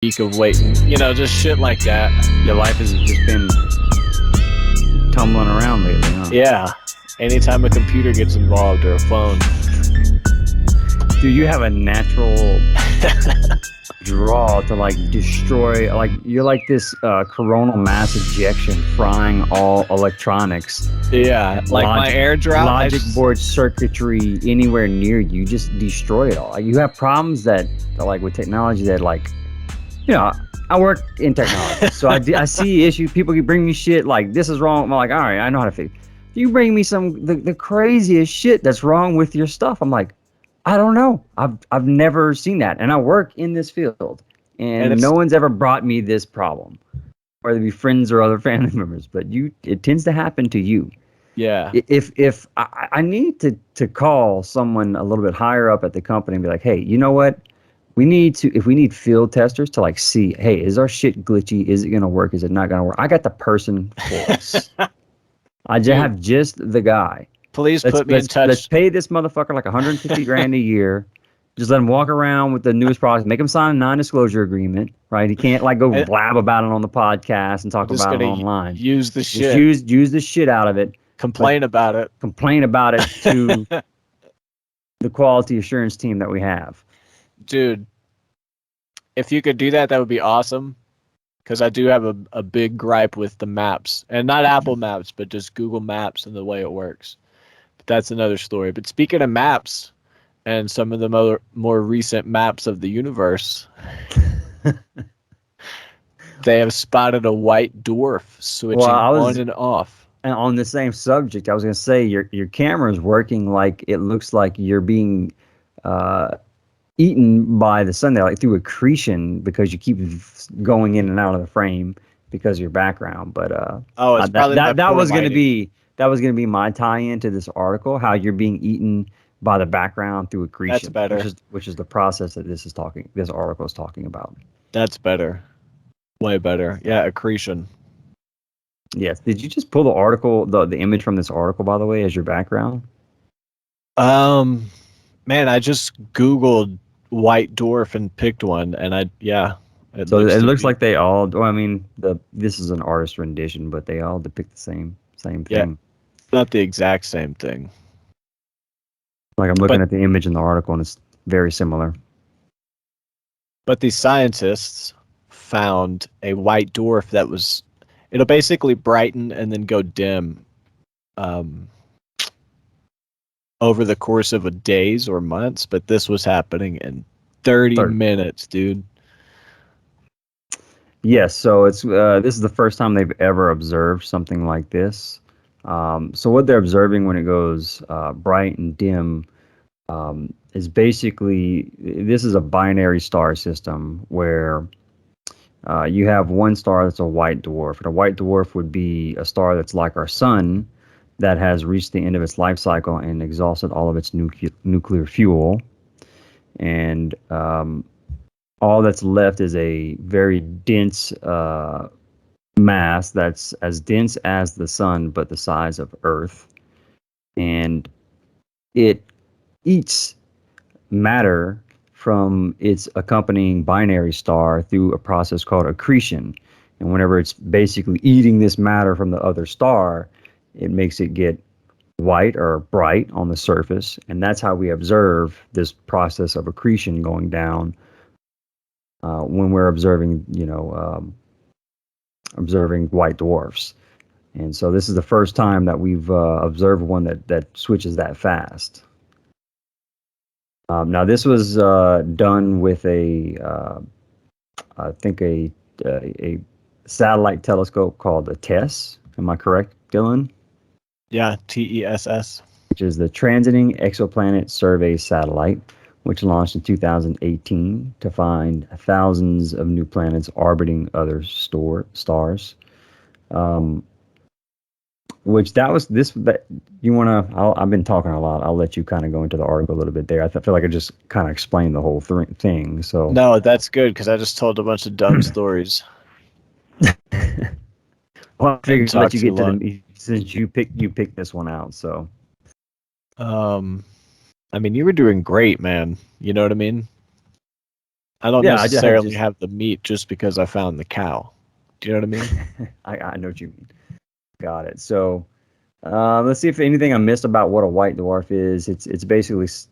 week of waiting, just shit like that. Your life has just been tumbling around lately, huh? Yeah. Anytime a computer gets involved or a phone. Dude, you have a natural draw to like destroy, like you're like this coronal mass ejection frying all electronics. Yeah, like my air drought. Logic board circuitry anywhere near you, just destroy it all. Like, you have problems that like with technology that like, I work in technology, so I see issues. People can bring me shit like this is wrong. I'm like, all right, I know how to fix it. You bring me the craziest shit that's wrong with your stuff. I'm like, I don't know. I've never seen that, and I work in this field, and no one's ever brought me this problem, whether it be friends or other family members. But it tends to happen to you. Yeah. If I need to call someone a little bit higher up at the company and be like, hey, you know what? We need field testers to like see, hey, is our shit glitchy? Is it gonna work? Is it not gonna work? I got the person for us. I have just the guy. Please put me in touch. Let's pay this motherfucker like 150 grand a year. Just let him walk around with the newest products. Make him sign a non-disclosure agreement, right? He can't like go blab about it on the podcast and talk about it online. Use the shit. Use the shit out of it. Complain about it. Complain about it to the quality assurance team that we have. Dude, if you could do that, that would be awesome. Because I do have a big gripe with the maps. And not Apple Maps, but just Google Maps and the way it works. But that's another story. But speaking of maps and some of the more recent maps of the universe, they have spotted a white dwarf switching on and off. And on the same subject, I was going to say, your camera is working like it looks like you're being eaten by the sun there, like through accretion, because you keep going in and out of the frame because of your background. But that was going to be my tie-in to this article, how you're being eaten by the background through accretion. That's better. Which is the process that this article is talking about. That's better. Way better. Yeah, accretion. Yes. Did you just pull the article, the image from this article, by the way, as your background? Man, I just Googled white dwarf and picked one, and it looks like they all. Well, I mean, this is an artist rendition, but they all depict the same thing. Yeah, not the exact same thing. Like I'm looking at the image in the article, and it's very similar. But these scientists found a white dwarf it'll basically brighten and then go dim over the course of days or months, but this was happening in 30 minutes, dude. Yes, so it's this is the first time they've ever observed something like this. So what they're observing when it goes bright and dim is basically, this is a binary star system where you have one star that's a white dwarf. And a white dwarf would be a star that's like our sun, that has reached the end of its life cycle and exhausted all of its nuclear fuel. And all that's left is a very dense mass that's as dense as the sun, but the size of Earth. And it eats matter from its accompanying binary star through a process called accretion. And whenever it's basically eating this matter from the other star, it makes it get white or bright on the surface, and that's how we observe this process of accretion going down when we're observing, observing white dwarfs. And so this is the first time that we've observed one that switches that fast. Now this was done with I think a satellite telescope called the TESS. Am I correct, Dylan? Yeah, TESS. Which is the Transiting Exoplanet Survey Satellite, which launched in 2018 to find thousands of new planets orbiting other stars. Which that was this. That you want to? I've been talking a lot. I'll let you kind of go into the article a little bit there. I feel like I just kind of explained the whole thing. So no, that's good because I just told a bunch of dumb stories. Well, I figured let you get to them since you picked this one out. So, I mean, you were doing great, man. You know what I mean? I don't Yeah, necessarily have the meat just because I found the cow. Do you know what I mean? I know what you mean. Got it. So let's see if anything I missed about what a white dwarf is. It's basically it's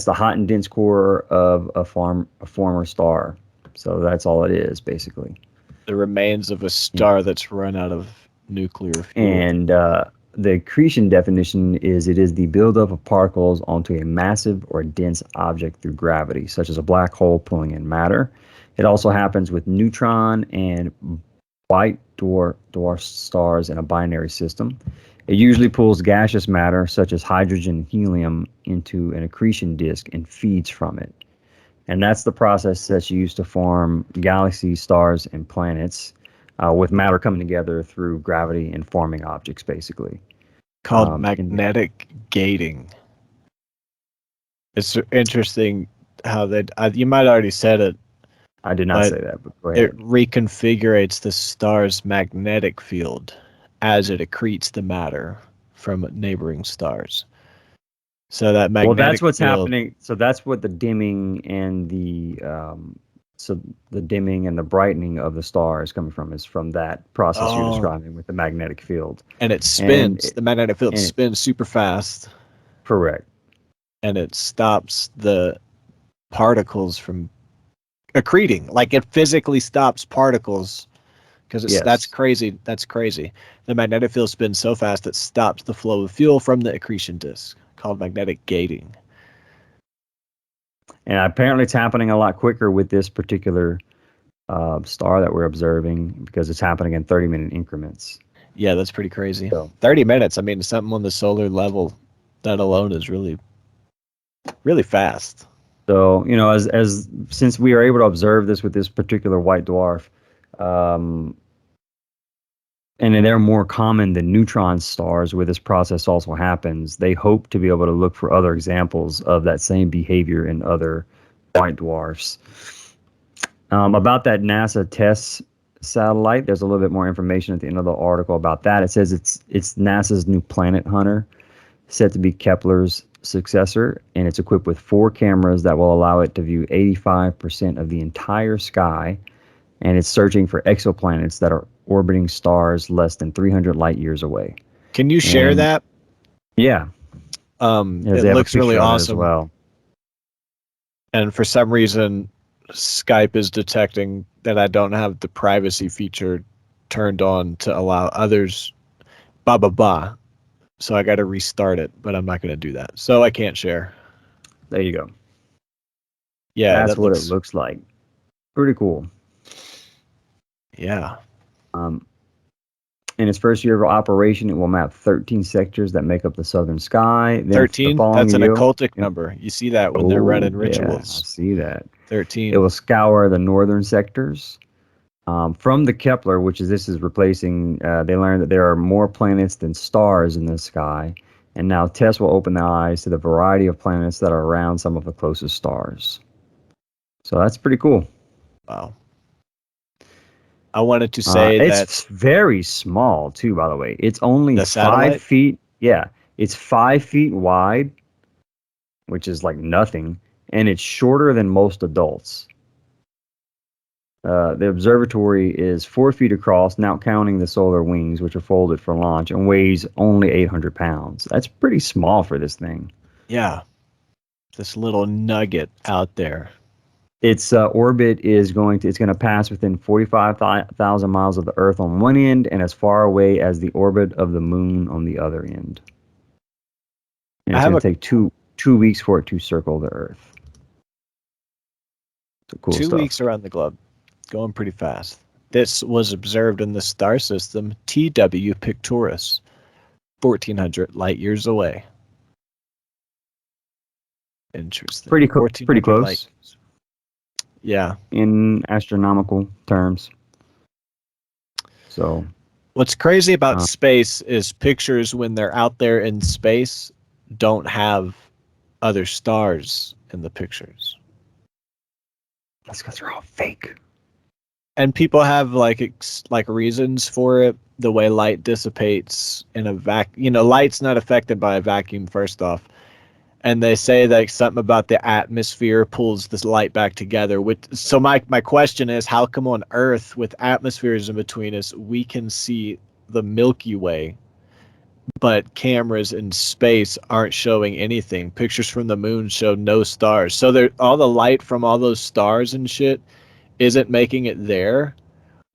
the hot and dense core of a former star. So that's all it is, basically. The remains of a star that's run out of nuclear fuel. And the accretion definition is it is the buildup of particles onto a massive or dense object through gravity, such as a black hole pulling in matter. It also happens with neutron and white dwarf stars in a binary system. It usually pulls gaseous matter, such as hydrogen and helium, into an accretion disk and feeds from it. And that's the process that's used to form galaxies, stars, and planets, with matter coming together through gravity and forming objects, basically. Called magnetic gating. It's interesting how you might already said it. I did not say that, but go ahead. It reconfigurates the star's magnetic field as it accretes the matter from neighboring stars. So that magnetic that's what's field, happening. So that's what the dimming and the dimming and the brightening of the star is coming from, is from that process you're describing with the magnetic field. And it spins. The magnetic field spins super fast. Correct. And it stops the particles from accreting. Like it physically stops particles because that's crazy. That's crazy. The magnetic field spins so fast it stops the flow of fuel from the accretion disk, called magnetic gating. And apparently it's happening a lot quicker with this particular star that we're observing, because it's happening in 30-minute increments. Yeah, that's pretty crazy. 30 minutes. I mean, something on the solar level, that alone is really, really fast. So, as since we are able to observe this with this particular white dwarf, and they're more common than neutron stars where this process also happens, they hope to be able to look for other examples of that same behavior in other white dwarfs. About that NASA TESS satellite, there's a little bit more information at the end of the article about that. It says it's NASA's new planet hunter, said to be Kepler's successor, and it's equipped with 4 cameras that will allow it to view 85% of the entire sky, and it's searching for exoplanets that are orbiting stars less than 300 light years away. Can you share that? Yeah. It looks really awesome. As well. And for some reason, Skype is detecting that I don't have the privacy feature turned on to allow others. So I got to restart it, but I'm not going to do that. So I can't share. There you go. Yeah, that's what it looks like. Pretty cool. Yeah. In its first year of operation, it will map 13 sectors that make up the southern sky. 13? That's an occultic number. You see that when they're running rituals. Yeah, I see that. 13. It will scour the northern sectors. From the Kepler, this is replacing, they learned that there are more planets than stars in the sky. And now TESS will open their eyes to the variety of planets that are around some of the closest stars. So that's pretty cool. Wow. I wanted to say that it's very small too, by the way. It's only 5 feet. Yeah, it's 5 feet wide, which is like nothing, and it's shorter than most adults. The observatory is 4 feet across, not counting the solar wings, which are folded for launch, and weighs only 800 pounds. That's pretty small for this thing. Yeah, this little nugget out there. Its orbit is going to pass within 45,000 miles of the Earth on one end and as far away as the orbit of the moon on the other end. And it's going to take two weeks for it to circle the Earth. So cool 2 stuff. weeks around the globe. Going pretty fast. This was observed in the star system TW Pictoris, 1,400 light years away. Interesting. Pretty close. Yeah. In astronomical terms. So, what's crazy about space is pictures when they're out there in space don't have other stars in the pictures. That's because they're all fake. And people have like reasons for it. The way light dissipates in a vacuum. Light's not affected by a vacuum, first off. and they say that something about the atmosphere pulls this light back together. So my question is, how come on Earth, with atmospheres in between us, we can see the Milky Way, but cameras in space aren't showing anything? Pictures from the moon show no stars. So all the light from all those stars and shit isn't making it there.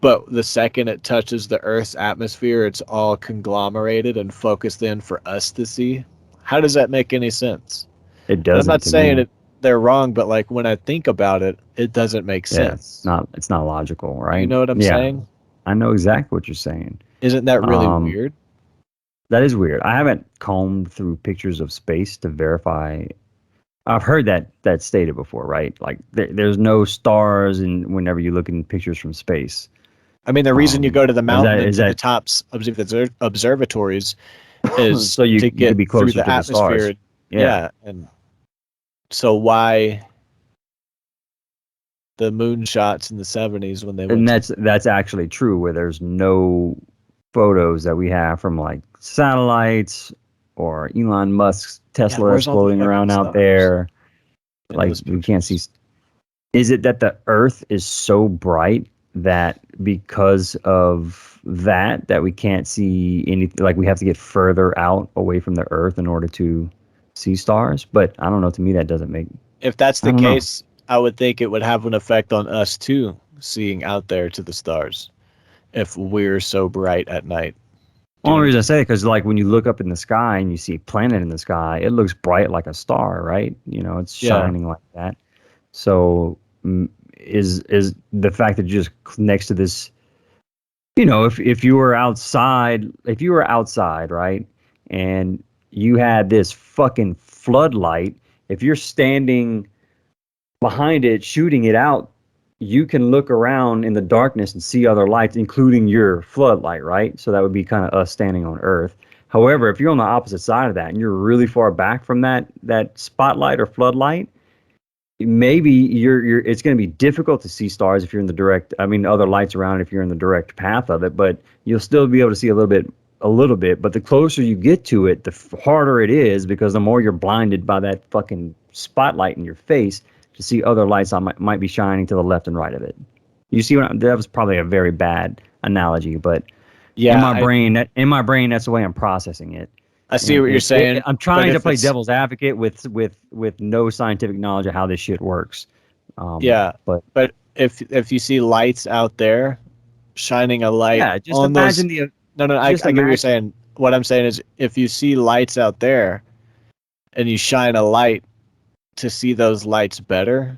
But the second it touches the Earth's atmosphere, it's all conglomerated and focused in for us to see. How does that make any sense? It And I'm doesn't not to saying me. they're wrong, but like when I think about it, it doesn't make Yeah, sense. it's not logical, right? You know what I'm Yeah, saying? I know exactly what you're saying. Isn't that really Um, weird? that is weird. I haven't combed through pictures of space to verify. I've heard that stated before, right? Like there's no stars, and whenever you look in pictures from space, I mean, the reason you go to the mountain and is to the that tops of the observatories is so to you could get be through closer the to the stars? atmosphere. Yeah, Yeah, and so why the moon shots in the 70s when they and went to? that's actually true. Where there's no photos that we have from like satellites or Elon Musk's Yeah, Tesla that's where's all the floating fucking around out stars there. in Like those we can't see. pictures? Is it that the Earth is so bright that because of that we can't see anything? Like we have to get further out away from the Earth in order to see stars? But I don't know. To me, that doesn't make. If that's I the don't know. case, I would think it would have an effect on us too, seeing out there to the stars, if we're so bright at night. Do you know Only what reason I I'm say it because like when you look up in the sky and you see a planet in the sky, it looks bright like a star, right? You know, it's Yeah. shining like that. So is the fact that you're just next to this, you know, if you were outside, right, and you had this fucking floodlight, if you're standing behind it shooting it out, you can look around in the darkness and see other lights, including your floodlight, right? So that would be kind of us standing on Earth. However, if you're on the opposite side of that and you're really far back from that spotlight or floodlight, maybe you're it's going to be difficult to see stars if you're in the direct, I mean other lights around if you're in the direct path of it, but you'll still be able to see a little bit. But the closer you get to it, the harder it is, because the more you're blinded by that fucking spotlight in your face to see other lights that might be shining to the left and right of it. You see that was probably a very bad analogy, but Yeah, in my brain that's the way I'm processing it. I see what you're saying. I'm But trying to if play it's devil's advocate with no scientific knowledge of how this shit works. yeah, But but if you see lights out there shining a light yeah, just on those, imagine the no, I just get what you're imagine. saying. What I'm saying is, if you see lights out there and you shine a light to see those lights better,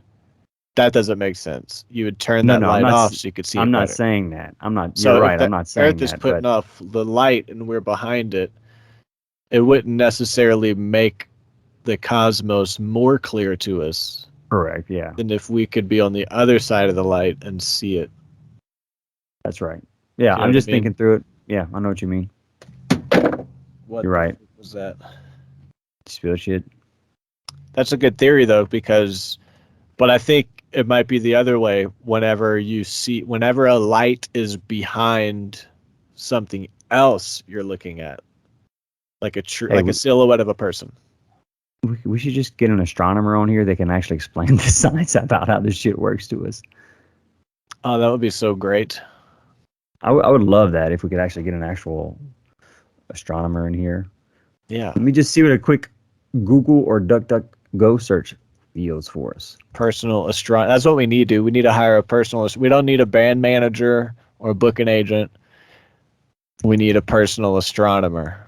that doesn't make sense. You would turn No, that no, light off so you could see I'm it not better. saying that. I'm not. You're So if right. I'm the not saying Earth is that. But putting off the light and we're behind it, it wouldn't necessarily make the cosmos more clear to us correct. Yeah, than if we could be on the other side of the light and see it. that's right. Yeah, Do you know I'm what I just mean? thinking through it. Yeah, I know what you mean. What You're the right. fuck was that? Spill shit. That's a good theory though, but I think it might be the other way. Whenever a light is behind something else you're looking at, Hey, like a silhouette of a person. we should just get an astronomer on here that can actually explain the science about how this shit works to us. Oh, that would be so great. I would love that if we could actually get an actual astronomer in here. Yeah. Let me just see what a quick Google or DuckDuckGo search yields for us. Personal astronomer. That's what we need to do. We need to hire a personal. We don't need a band manager or a booking agent. We need a personal astronomer.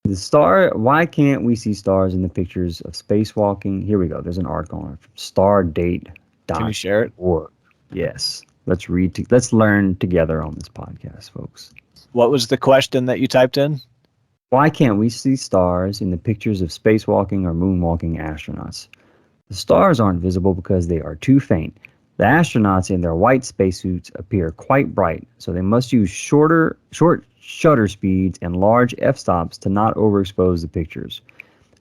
Why can't we see stars in the pictures of spacewalking? Here we go. There's an article on it from Can you share it? stardate.org. Yes. Let's learn together on this podcast, folks. What was the question that you typed in? Why can't we see stars in the pictures of spacewalking or moonwalking astronauts? The stars aren't visible because they are too faint. The astronauts in their white spacesuits appear quite bright, so they must use short shutter speeds and large f-stops to not overexpose the pictures.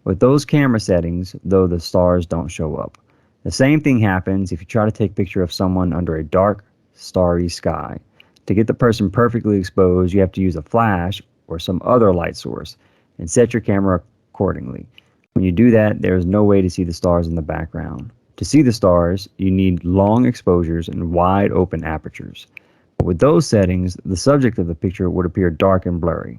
With those camera settings, though, the stars don't show up. The same thing happens if you try to take a picture of someone under a dark, starry sky. To get the person perfectly exposed, you have to use a flash or some other light source and set your camera accordingly. When you do that, there is no way to see the stars in the background. To see the stars, you need long exposures and wide open apertures. But with those settings, the subject of the picture would appear dark and blurry.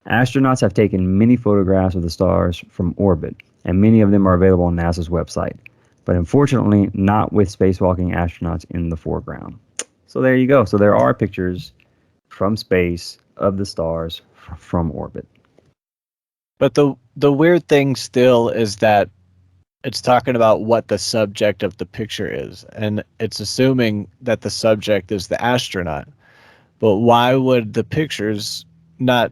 Astronauts have taken many photographs of the stars from orbit, and many of them are available on NASA's website. But unfortunately, not with spacewalking astronauts in the foreground. So there you go. So there are pictures from space of the stars from orbit. But the weird thing still is that it's talking about what the subject of the picture is, and it's assuming that the subject is the astronaut. But why would the pictures not?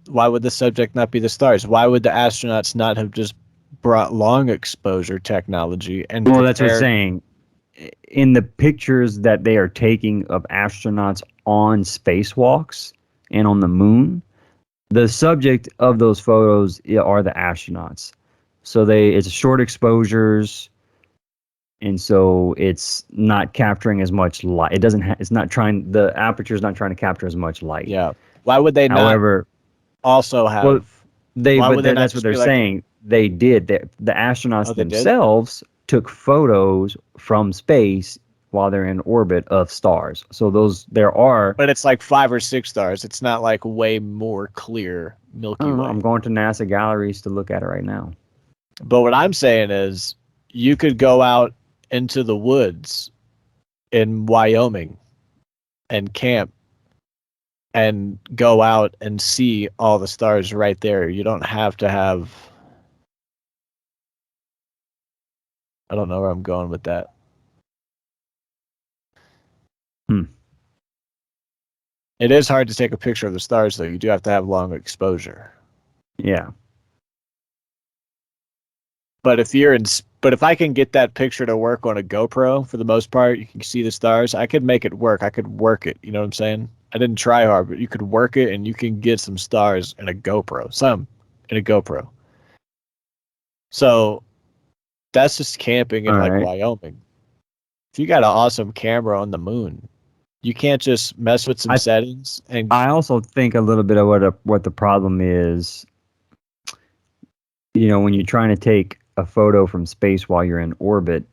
Why would the subject not be the stars? Why would the astronauts not have just brought long exposure technology and Well, that's what I'm prepared? saying. In the pictures that they are taking of astronauts on spacewalks and on the moon, the subject of those photos are the astronauts. So it's short exposures, and so it's not capturing as much light. It doesn't. It's not trying. The aperture is not trying to capture as much light. Yeah. Why would they not However, also well, have? Why would they not that's what just they're be like, saying. They did. The oh, astronauts they did? themselves took photos from space while they're in orbit of stars. So there are. But it's like 5 or 6 stars. It's not like way more clear I Milky don't know. Way. I'm going to NASA galleries to look at it right now. But what I'm saying is, you could go out into the woods in Wyoming and camp and go out and see all the stars right there. You don't have to have. I don't know where I'm going with that. It is hard to take a picture of the stars, though. You do have to have long exposure. Yeah. But if I can get that picture to work on a GoPro, for the most part, you can see the stars. I could make it work. I could work it. You know what I'm saying? I didn't try hard, but you could work it, and you can get some stars in a GoPro. Some in a GoPro. So that's just camping in All like right. Wyoming. If you got an awesome camera on the moon, you can't just mess with some settings and. I also think a little bit of what the problem is. When you're trying to take a photo from space while you're in orbit,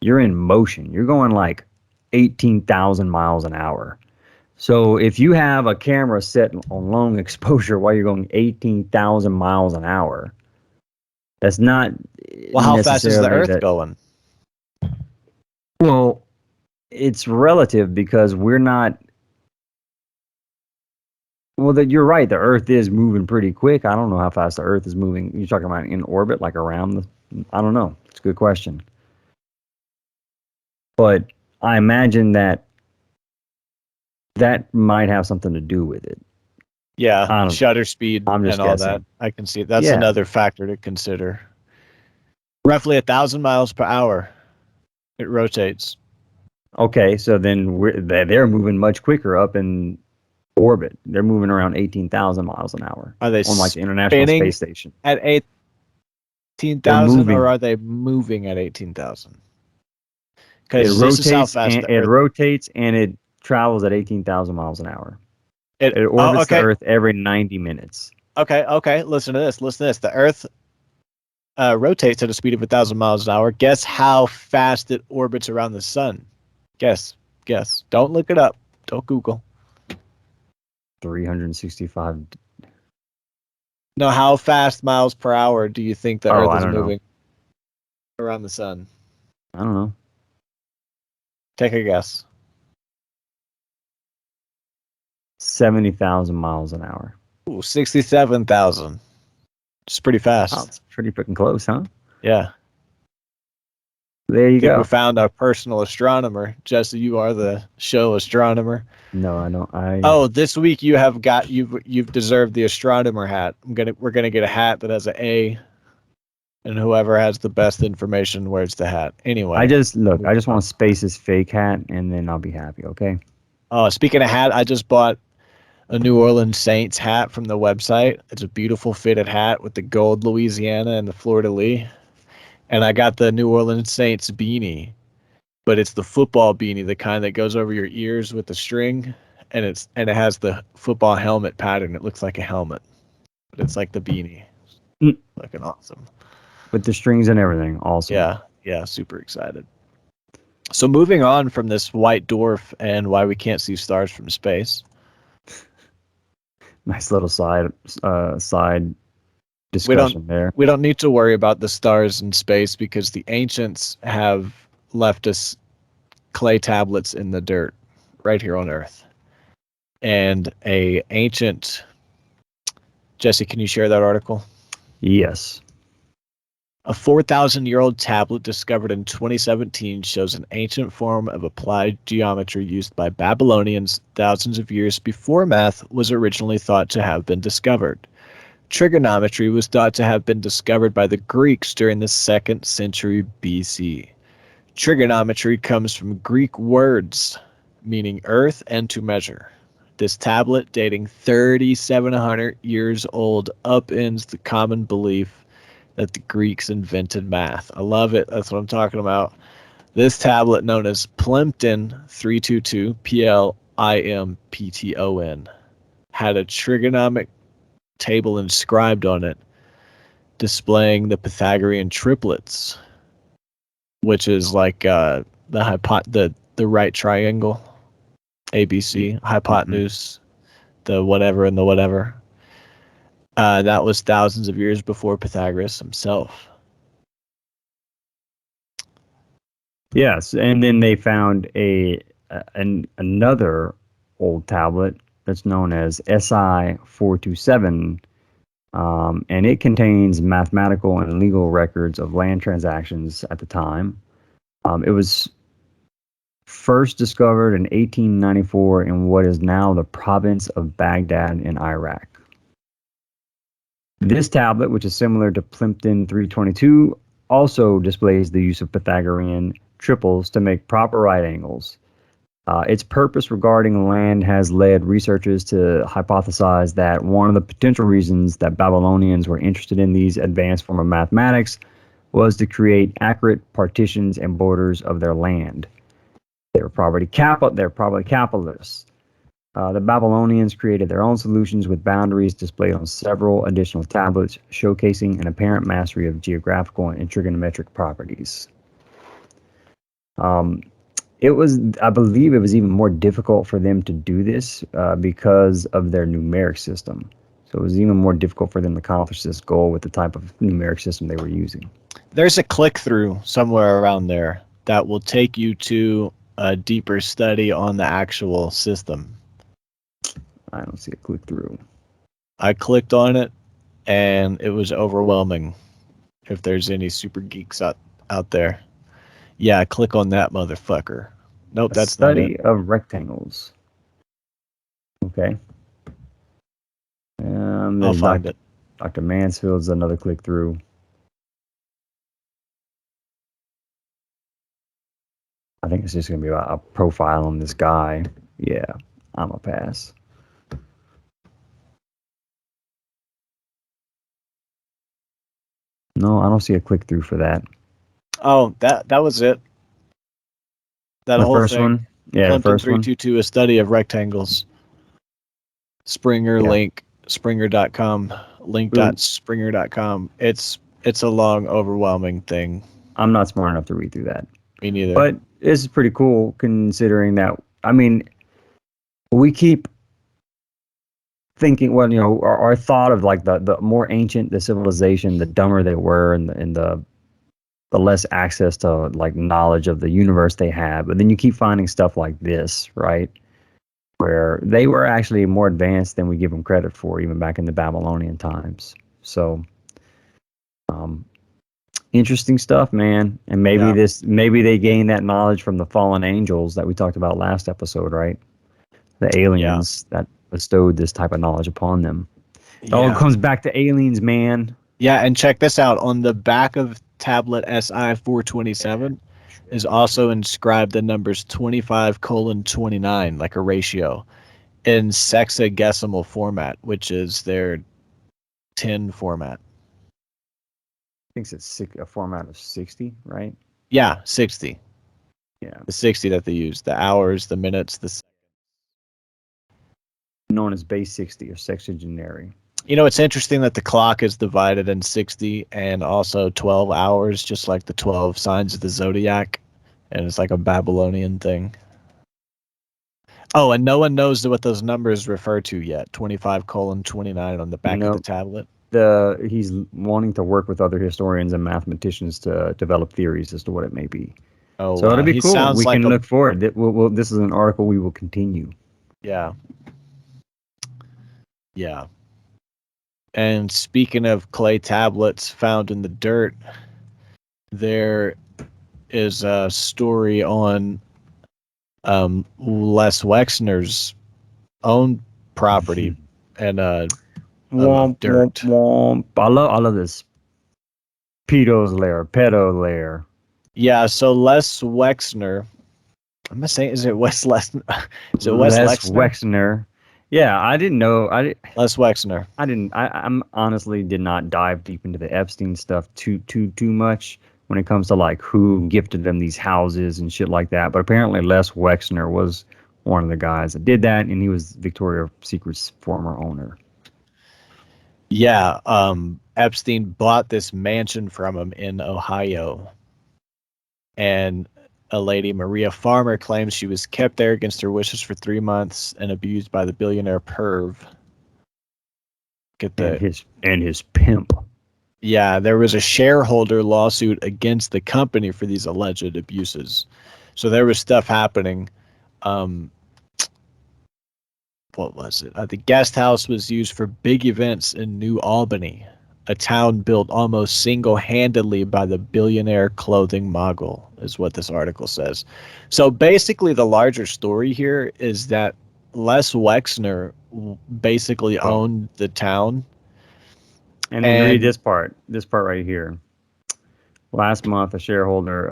you're in motion. You're going like 18,000 miles an hour. So if you have a camera set on long exposure while you're going 18,000 miles an hour, that's not Well, how fast is the necessarily Earth going? Well, it's relative because we're not. Well, you're right. The Earth is moving pretty quick. I don't know how fast the Earth is moving. You're talking about in orbit, like around the. I don't know. It's a good question. But I imagine that might have something to do with it. Yeah, shutter speed I'm just and all guessing. that. I can see that's another factor to consider. Roughly 1,000 miles per hour, it rotates. Okay, so then they're moving much quicker up in orbit. They're moving around 18,000 miles an hour. Are they on like the International Space Station at 18,000, or are they moving at 18,000? Because this is how fast it rotates and it travels at 18,000 miles an hour. It orbits the Earth every 90 minutes. Okay. Listen to this. The Earth rotates at a speed of 1,000 miles an hour. Guess how fast it orbits around the sun? Guess. Don't look it up. Don't Google. 365. No, how fast miles per hour do you think the Earth is moving around the sun? I don't know. Take a guess. 70,000 miles an hour. Ooh, 67,000. It's pretty fast. Oh, it's pretty freaking close, huh? Yeah. There you go. We found our personal astronomer. Jesse, you are the show astronomer. No, I don't. Oh, this week you've deserved the astronomer hat. We're gonna get a hat that has an A, and whoever has the best information wears the hat. Anyway, I just want to space this fake hat, and then I'll be happy. Okay. Oh, speaking of hat, I just bought a New Orleans Saints hat from the website. It's a beautiful fitted hat with the gold Louisiana and the fleur-de-lis. And I got the New Orleans Saints beanie, but it's the football beanie, the kind that goes over your ears with the string, and it has the football helmet pattern. It looks like a helmet, but it's like the beanie. Mm. Fucking awesome. With the strings and everything. Awesome. Yeah, super excited. So moving on from this white dwarf and why we can't see stars from space. Nice little side We discussion there. we don't need to worry about the stars in space because the ancients have left us clay tablets in the dirt right here on Earth. And a ancient Jesse, can you share that article? Yes. A 4,000-year-old tablet discovered in 2017 shows an ancient form of applied geometry used by Babylonians thousands of years before math was originally thought to have been discovered. Trigonometry was thought to have been discovered by the Greeks during the 2nd century BC. Trigonometry comes from Greek words meaning earth and to measure. This tablet, dating 3,700 years old, upends the common belief that the Greeks invented math. I love it. That's what I'm talking about. This tablet, known as Plimpton 322, Plimpton, had a trigonometric table inscribed on it, displaying the Pythagorean triplets, which is like the right triangle, ABC, hypotenuse, the whatever and the whatever. That was thousands of years before Pythagoras himself. Yes, and then they found another old tablet that's known as Si.427, and it contains mathematical and legal records of land transactions at the time. It was first discovered in 1894 in what is now the province of Baghdad in Iraq. This tablet, which is similar to Plimpton 322, also displays the use of Pythagorean triples to make proper right angles. Its purpose regarding land has led researchers to hypothesize that one of the potential reasons that Babylonians were interested in these advanced form of mathematics was to create accurate partitions and borders of their land. They're probably capitalists. The Babylonians created their own solutions with boundaries displayed on several additional tablets, showcasing an apparent mastery of geographical and trigonometric properties. I believe it was even more difficult for them to do this because of their numeric system. So it was even more difficult for them to accomplish this goal with the type of numeric system they were using. There's a click-through somewhere around there that will take you to a deeper study on the actual system. I don't see a click-through. I clicked on it, and it was overwhelming. If there's any super geeks out there. Yeah, click on that motherfucker. Nope, that's not it. Study of rectangles. Okay. I'll find it. Dr. Mansfield's another click through. I think it's just going to be about a profile on this guy. Yeah, I'm a pass. No, I don't see a click through for that. Oh, that was it. That The whole first thing. one? Yeah, the first one. 322, a study of rectangles. Springer link, springer.com, link.springer.com. It's a long, overwhelming thing. I'm not smart enough to read through that. Me neither. But this is pretty cool considering that, I mean, we keep thinking, well, you know, our thought of like the more ancient the civilization, the dumber they were, and the less access to like knowledge of the universe they have. But then you keep finding stuff like this, right? Where they were actually more advanced than we give them credit for, even back in the Babylonian times. So, interesting stuff, man. And maybe they gained that knowledge from the fallen angels that we talked about last episode, right? The aliens that bestowed this type of knowledge upon them. It all comes back to aliens, man. Yeah, and check this out. On the back of tablet Si.427 is also inscribed the numbers 25:29, like a ratio, in sexagesimal format, which is their 10 format. I think it's a format of 60, right? Yeah, 60. Yeah. The 60 that they use, the hours, the minutes, the known as base 60 or sexagenary. You know, it's interesting that the clock is divided in 60 and also 12 hours, just like the 12 signs of the zodiac. And it's like a Babylonian thing. Oh, and no one knows what those numbers refer to yet. 25:29 on the back of the Nope. tablet. He's wanting to work with other historians and mathematicians to develop theories as to what it may be. Oh, So it'll wow. be He cool. sounds We like can a. look forward. This is an article we will continue. Yeah. Yeah. And speaking of clay tablets found in the dirt, there is a story on Les Wexner's own property and of Womp womp dirt. womp. I love this pedo lair. Yeah, so Les Wexner. I'm gonna say, is it Wes Les? Is it Wes Les Lexner? Wexner. Yeah, I didn't know. Les Wexner. I didn't. I'm honestly did not dive deep into the Epstein stuff too much when it comes to like who gifted them these houses and shit like that. But apparently, Les Wexner was one of the guys that did that, and he was Victoria's Secret's former owner. Yeah, Epstein bought this mansion from him in Ohio, and a lady, Maria Farmer, claims she was kept there against her wishes for 3 months and abused by the billionaire perv. Get And the his pimp. Yeah, there was a shareholder lawsuit against the company for these alleged abuses. So there was stuff happening. Um, what was it? The guest house was used for big events in New Albany, a town built almost single-handedly by the billionaire clothing mogul, is what this article says. So basically, the larger story here is that Les Wexner basically owned the town. And then read this part right here. Last month, a shareholder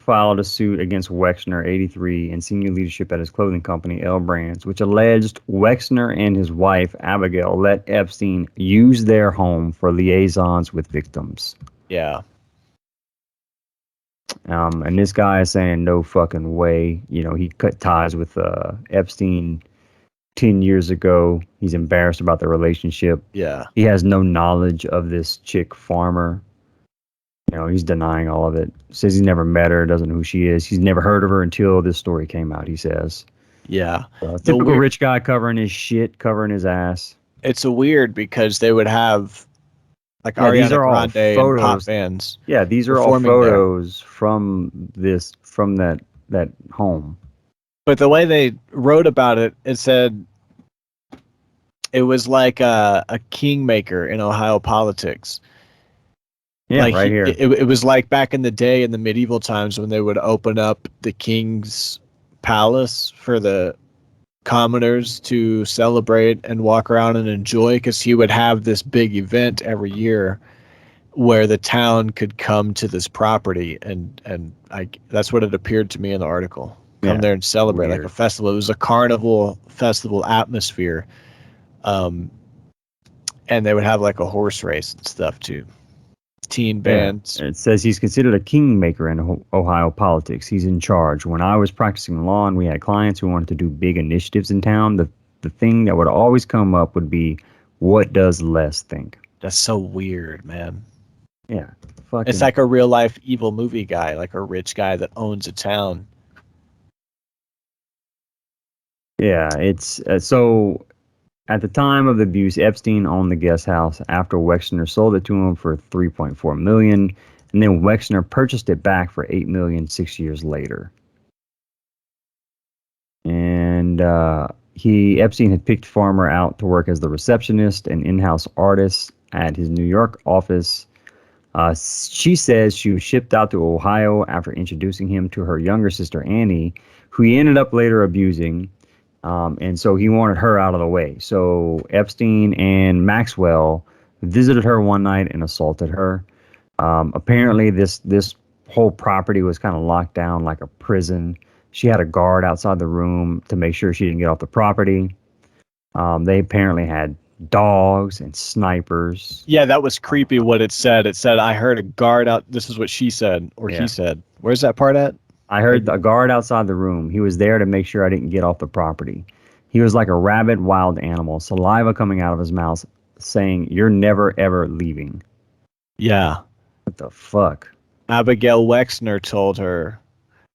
filed a suit against Wexner, 83, and senior leadership at his clothing company, L Brands, which alleged Wexner and his wife, Abigail, let Epstein use their home for liaisons with victims. Yeah. And this guy is saying no fucking way. You know, he cut ties with Epstein 10 years ago. He's embarrassed about the relationship. Yeah. He has no knowledge of this chick farmer. You know, he's denying all of it. Says he's never met her, doesn't know who she is. He's never heard of her until this story came out, he says. Yeah. Typical rich guy covering his shit, covering his ass. It's a weird because they would have like these Ariana are all Grande and pop photos. fans. Yeah, these are all photos from that home. But the way they wrote about it, it said it was like a kingmaker in Ohio politics. Yeah, like right here. It was like back in the day in the medieval times when they would open up the king's palace for the commoners to celebrate and walk around and enjoy, because he would have this big event every year where the town could come to this property, and that's what it appeared to me in the article. Come there and celebrate like a festival. It was a carnival festival atmosphere, and they would have like a horse race and stuff too. Teen bands. Yeah. It says he's considered a kingmaker in Ohio politics. He's in charge. When I was practicing law and we had clients who wanted to do big initiatives in town, the thing that would always come up would be, what does Les think? That's so weird, man. Yeah. It's like a real life evil movie guy, like a rich guy that owns a town. Yeah, it's so at the time of the abuse, Epstein owned the guest house after Wexner sold it to him for $3.4 million, and then Wexner purchased it back for $8 million 6 years later. And Epstein had picked Farmer out to work as the receptionist and in-house artist at his New York office. She says she was shipped out to Ohio after introducing him to her younger sister Annie, who he ended up later abusing. And so he wanted her out of the way. So Epstein and Maxwell visited her one night and assaulted her. Apparently, this whole property was kind of locked down like a prison. She had a guard outside the room to make sure she didn't get off the property. They apparently had dogs and snipers. Yeah, that was creepy what it said. It said, I heard a guard out. This is what she said, or he said. Where's that part at? I heard a guard outside the room. He was there to make sure I didn't get off the property. He was like a rabid wild animal, saliva coming out of his mouth, saying, "You're never ever leaving." Yeah. What the fuck? Abigail Wexner told her,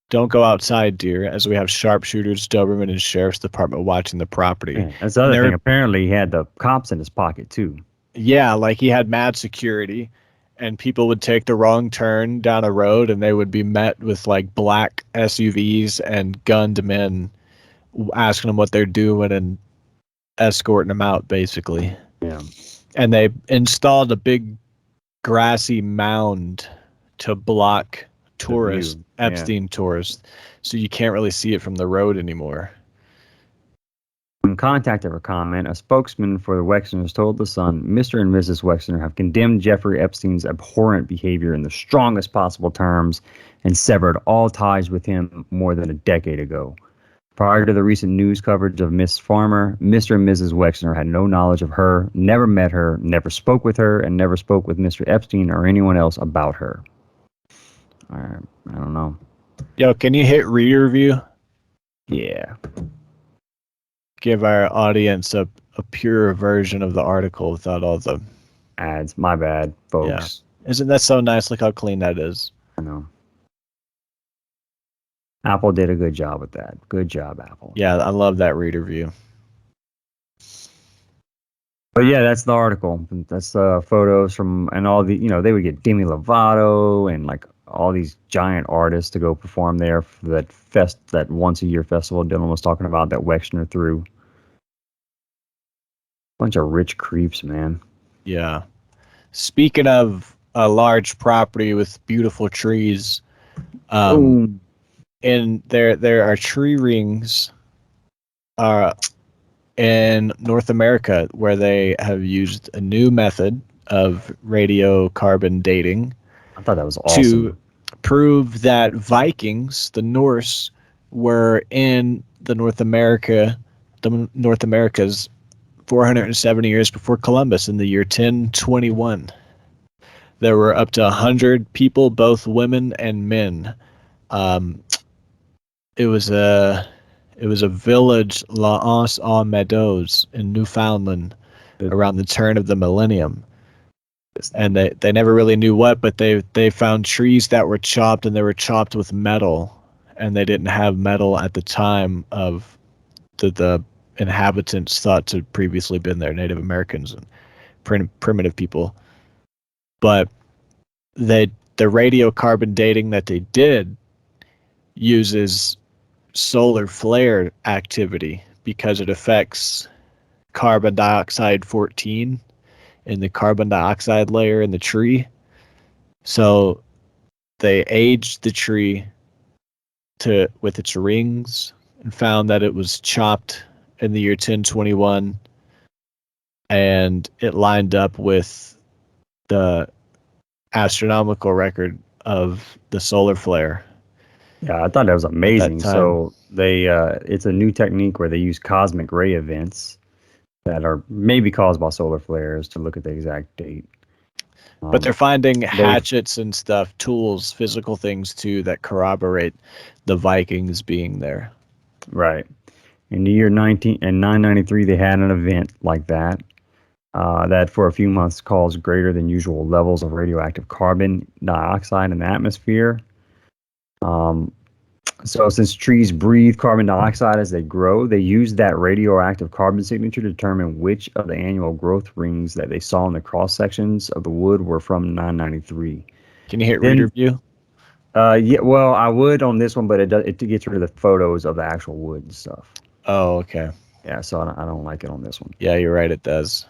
"Don't go outside, dear, as we have sharpshooters, Doberman, and sheriff's department watching the property." Yeah, that's the And other thing. Apparently, he had the cops in his pocket too. yeah, like he had mad security, and people would take the wrong turn down a road, and they would be met with like black SUVs and gunned men, asking them what they're doing and escorting them out, basically. Yeah. And they installed a big grassy mound to block tourists, Epstein tourists, so you can't really see it from the road anymore. When contacted for comment, a spokesman for the Wexners told The Sun, Mr. and Mrs. Wexner have condemned Jeffrey Epstein's abhorrent behavior in the strongest possible terms and severed all ties with him more than a decade ago. Prior to the recent news coverage of Miss Farmer, Mr. and Mrs. Wexner had no knowledge of her, never met her, never spoke with her, and never spoke with Mr. Epstein or anyone else about her. I don't know. Yo, can you hit reader view? Yeah. Give our audience a pure version of the article without all the ads. My bad, folks. Yeah. Isn't that so nice? Look how clean that is. I know. Apple did a good job with that. Good job, Apple. Yeah, I love that reader view. But yeah, that's the article. That's photos from, and all the, they would get Demi Lovato and like all these giant artists to go perform there for that once a year festival Dylan was talking about that Wexner threw. Bunch of rich creeps, man. Yeah. Speaking of a large property with beautiful trees, and there are tree rings in North America where they have used a new method of radiocarbon dating. I thought that was awesome. To prove that Vikings, the Norse, were in the North Americas 470 years before Columbus in the year 1021. There were up to 100 people, both women and men. It was a village, La Anse en Meadows in Newfoundland, around the turn of the millennium. And they never really knew what, but they found trees that were chopped, and they were chopped with metal, and they didn't have metal at the time of the inhabitants thought to previously been there, Native Americans and primitive people. But the radiocarbon dating that they did uses solar flare activity because it affects carbon dioxide 14 in the carbon dioxide layer in the tree. So they aged the tree with its rings and found that it was chopped in the year 1021, and it lined up with the astronomical record of the solar flare. Yeah, I thought that was amazing. So it's a new technique where they use cosmic ray events that are maybe caused by solar flares to look at the exact date. But they're finding hatchets and stuff, tools, physical things too, that corroborate the Vikings being there. Right. In the year 993, they had an event like that that for a few months caused greater than usual levels of radioactive carbon dioxide in the atmosphere. So since trees breathe carbon dioxide as they grow, they use that radioactive carbon signature to determine which of the annual growth rings that they saw in the cross sections of the wood were from 993. Can you hit reader view? Yeah, well, I would on this one, but it gets rid of the photos of the actual wood and stuff. Oh, okay. Yeah, so I don't like it on this one. Yeah, you're right, it does.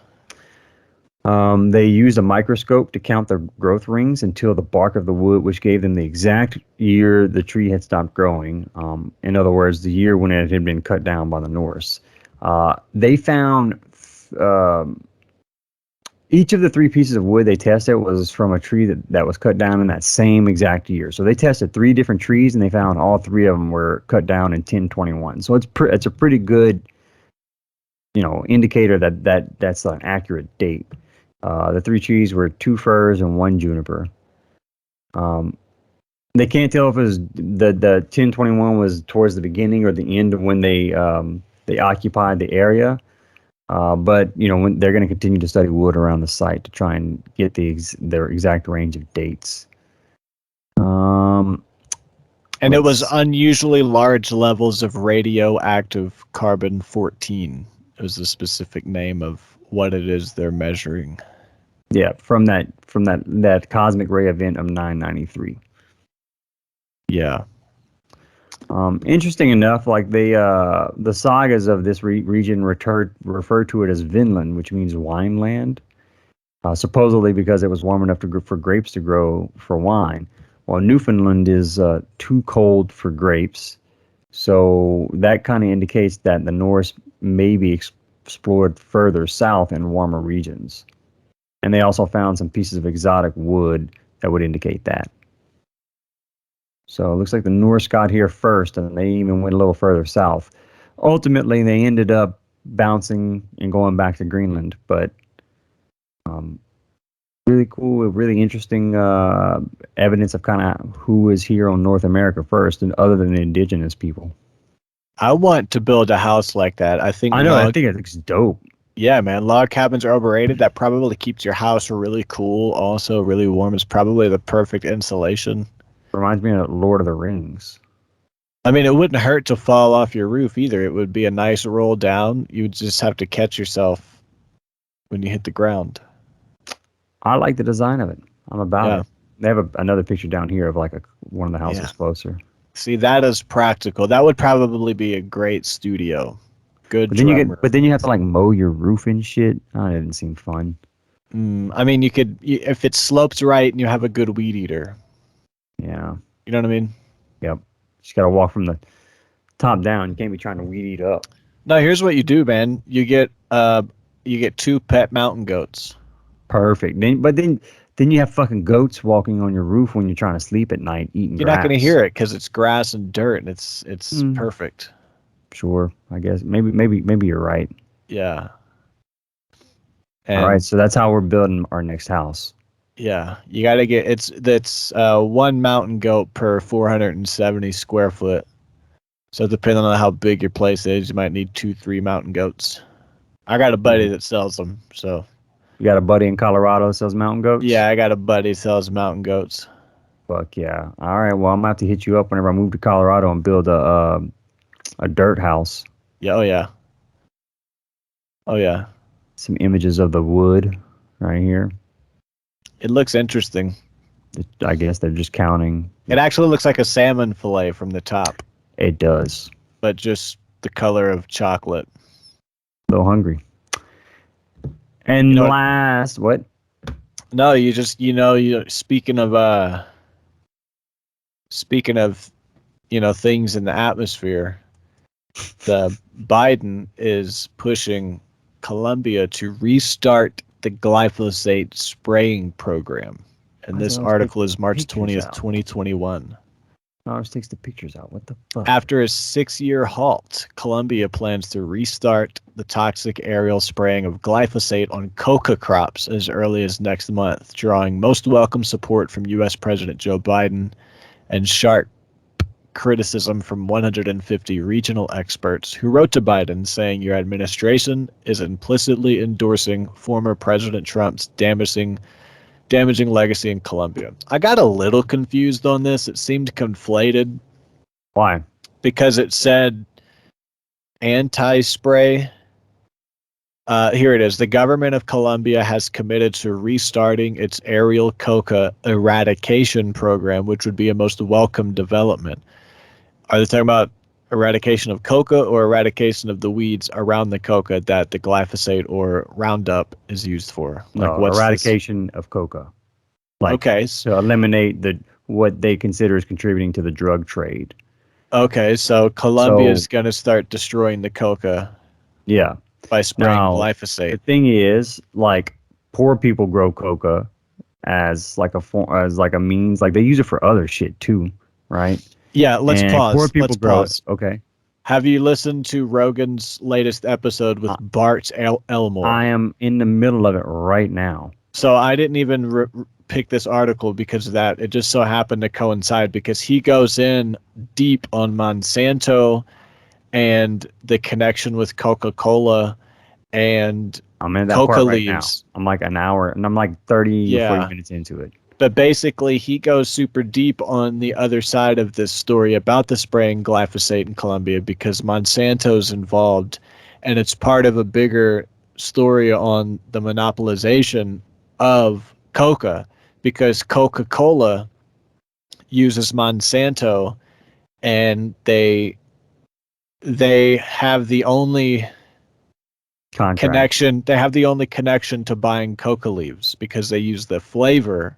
They used a microscope to count the growth rings until the bark of the wood, which gave them the exact year the tree had stopped growing. In other words, the year when it had been cut down by the Norse. They found each of the three pieces of wood they tested was from a tree that was cut down in that same exact year. So they tested 3 different trees, and they found all 3 of them were cut down in 1021. So it's a pretty good, indicator that's an accurate date. The 3 trees were 2 firs and 1 juniper. They can't tell if it was the 1021 was towards the beginning or the end of when they they occupied the area. But when they're going to continue to study wood around the site to try and get their exact range of dates. And it was unusually large levels of radioactive carbon-14. It was the specific name of what it is they're measuring. Yeah, from that cosmic ray event of 993. Yeah. Interesting enough, like the sagas of this region refer to it as Vinland, which means wine land, supposedly because it was warm enough for grapes to grow for wine. While Newfoundland is too cold for grapes, so that kind of indicates that the Norse maybe explored further south in warmer regions. And they also found some pieces of exotic wood that would indicate that. So it looks like the Norse got here first, and they even went a little further south. Ultimately, they ended up bouncing and going back to Greenland, but really cool, really interesting evidence of kind of who was here on North America first, and other than the indigenous people. I want to build a house like that. I think I think it looks dope. Yeah, man, log cabins are overrated. That probably keeps your house really cool, also really warm. It's probably the perfect insulation. Reminds me of Lord of the Rings. I mean, it wouldn't hurt to fall off your roof either. It would be a nice roll down. You would just have to catch yourself when you hit the ground. I like the design of it. I'm about it. They have another picture down here of like one of the houses closer. See, that is practical. That would probably be a great studio. Good. But then you have to like mow your roof and shit. Oh, it didn't seem fun. I mean, you could if it slopes right and you have a good weed eater. Yeah. You know what I mean? Yep. Just gotta walk from the top down. You can't be trying to weed eat up. No, here's what you do, man. You get 2 pet mountain goats. Perfect. But then you have fucking goats walking on your roof when you're trying to sleep at night eating grass. You're not going to hear it because it's grass and dirt, and it's perfect. Sure, I guess maybe you're right. Yeah. All right, so that's how we're building our next house. Yeah, you got to get that's 1 mountain goat per 470 square foot. So depending on how big your place is, you might need 2-3 mountain goats. I got a buddy that sells them, so. You got a buddy in Colorado that sells mountain goats? Yeah, I got a buddy that sells mountain goats. Fuck yeah. All right, well, I'm going to have to hit you up whenever I move to Colorado and build a dirt house. Yeah, oh yeah. Oh yeah. Some images of the wood right here. It looks interesting. I guess they're just counting. It actually looks like a salmon fillet from the top. It does. But just the color of chocolate. A little hungry. And last, what? No, you just, speaking of things in the atmosphere, the Biden is pushing Colombia to restart the glyphosate spraying program. And this article is March 20th, 2021. Ours takes the pictures out. What the fuck? After a 6-year halt, Colombia plans to restart the toxic aerial spraying of glyphosate on coca crops as early as next month, drawing most welcome support from U.S. President Joe Biden and sharp criticism from 150 regional experts who wrote to Biden saying your administration is implicitly endorsing former President Trump's damaging legacy in Colombia. I got a little confused on this. It seemed conflated. Why? Because it said anti-spray. Here it is. The government of Colombia has committed to restarting its aerial coca eradication program, which would be a most welcome development. Are they talking about eradication of coca or eradication of the weeds around the coca that the glyphosate or Roundup is used for? Like eradication of coca. Like, okay. So eliminate what they consider is contributing to the drug trade. Okay, so Colombia is going to start destroying the coca. Yeah. By spraying glyphosate. The thing is, like, poor people grow coca as like a means, like they use it for other shit too, right? Yeah, let's pause. Poor people grow pause. it. Okay. Have you listened to Rogan's latest episode with Bart Elmore? I am in the middle of it right now. So I didn't even pick this article because of that. It just so happened to coincide because he goes in deep on Monsanto and the connection with Coca-Cola and I'm in that coca part right now. leaves. I'm like an hour, and I'm like 30 or 40 Yeah. minutes into it. But basically, he goes super deep on the other side of this story about the spraying glyphosate in Colombia because Monsanto's involved, and it's part of a bigger story on the monopolization of coca because Coca-Cola uses Monsanto, and they have the only Contract. connection. They have the only connection to buying coca leaves because they use the flavor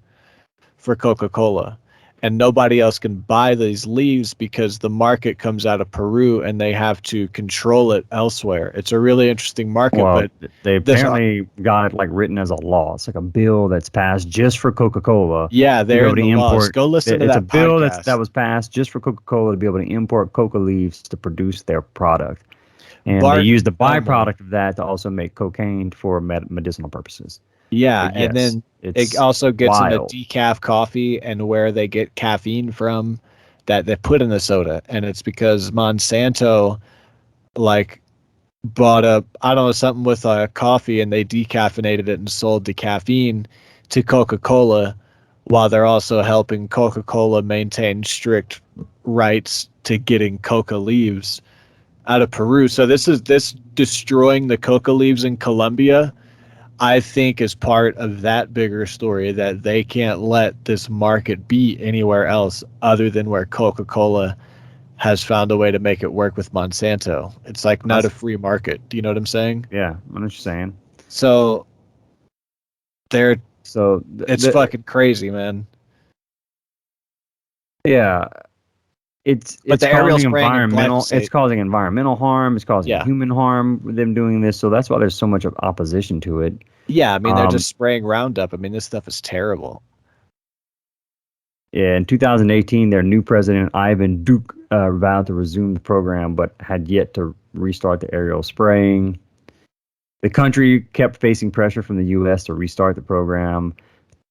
for Coca-Cola, and nobody else can buy these leaves because the market comes out of Peru and they have to control it elsewhere. It's a really interesting market, Well, but they this, apparently got it like written as a law. It's like a bill that's passed just for Coca-Cola. yeah, To be they're able in to the laws. import. Go listen to It's a that bill podcast. that was passed just for Coca-Cola to be able to import coca leaves to produce their product, and they Bart use the Elmore. byproduct of that to also make cocaine for medicinal purposes. Yeah, But and yes, then it it's also gets into wild. decaf coffee and where they get caffeine from that they put in the soda, and it's because Monsanto like bought up, I don't know, something with coffee, and they decaffeinated it and sold the caffeine to Coca-Cola while they're also helping Coca-Cola maintain strict rights to getting coca leaves out of Peru. So this destroying the coca leaves in Colombia, I think, is part of that bigger story that they can't let this market be anywhere else other than where Coca-Cola has found a way to make it work with Monsanto. It's like not a free market. Do you know what I'm saying? Yeah, I know what you're saying. So they're So it's fucking crazy, man. yeah, But it's the aerial causing spraying of environmental glyphosate, it's causing environmental harm. It's causing yeah, human harm with them doing this. So that's why there's so much of opposition to it. yeah. I mean, they're Um, just spraying Roundup. I mean, this stuff is terrible. yeah, in 2018, their new president Ivan Duque vowed to resume the program, but had yet to restart the aerial spraying. The country kept facing pressure from the U.S. to restart the program.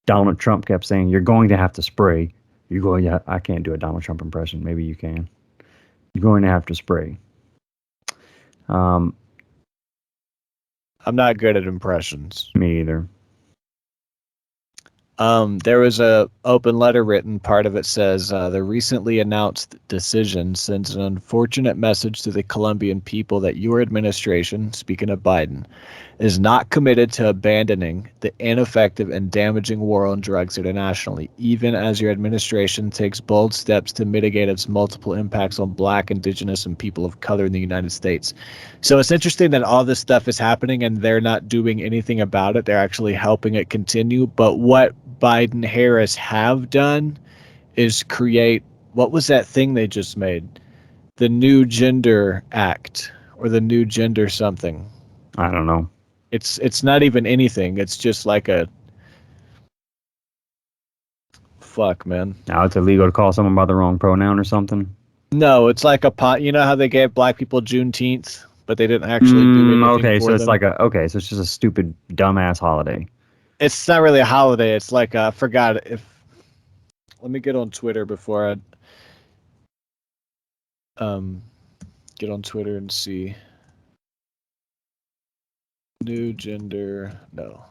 Donald Trump kept saying, "You're going to have to spray. You're going to." I can't do a Donald Trump impression. Maybe you can. You're going to have to spray. Um, I'm not good at impressions. Me either. There was a open letter written. Part of it says the recently announced decision sends an unfortunate message to the Colombian people that your administration, speaking of Biden, is not committed to abandoning the ineffective and damaging war on drugs internationally, even as your administration takes bold steps to mitigate its multiple impacts on Black, Indigenous, and people of color in the United States. So it's interesting that all this stuff is happening and they're not doing anything about it. They're actually helping it continue. But what Biden Harris have done is create, what was that thing they just made? The New Gender Act or the New Gender something. I don't know. It's not even anything. It's just like a fuck, man. Now it's illegal to call someone by the wrong pronoun or something. No, it's like a pot. You know how they gave black people Juneteenth, but they didn't actually do anything Okay, for so it's them? like so it's just a stupid dumbass holiday. It's not really a holiday. It's like I forgot if. Let me get on Twitter before I get on Twitter and see. New gender, no.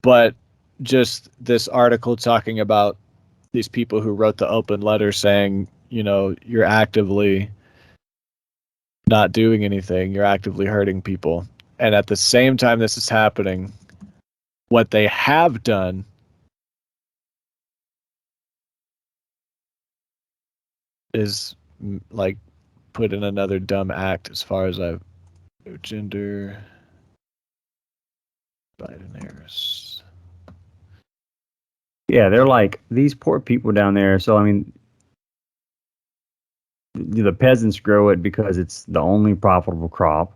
But just this article talking about these people who wrote the open letter saying, you know, you're actively not doing anything, you're actively hurting people. And at the same time this is happening, what they have done is like put in another dumb act as far as I've gender Biden Harris. Yeah, they're like these poor people down there. So I mean, the peasants grow it because it's the only profitable crop.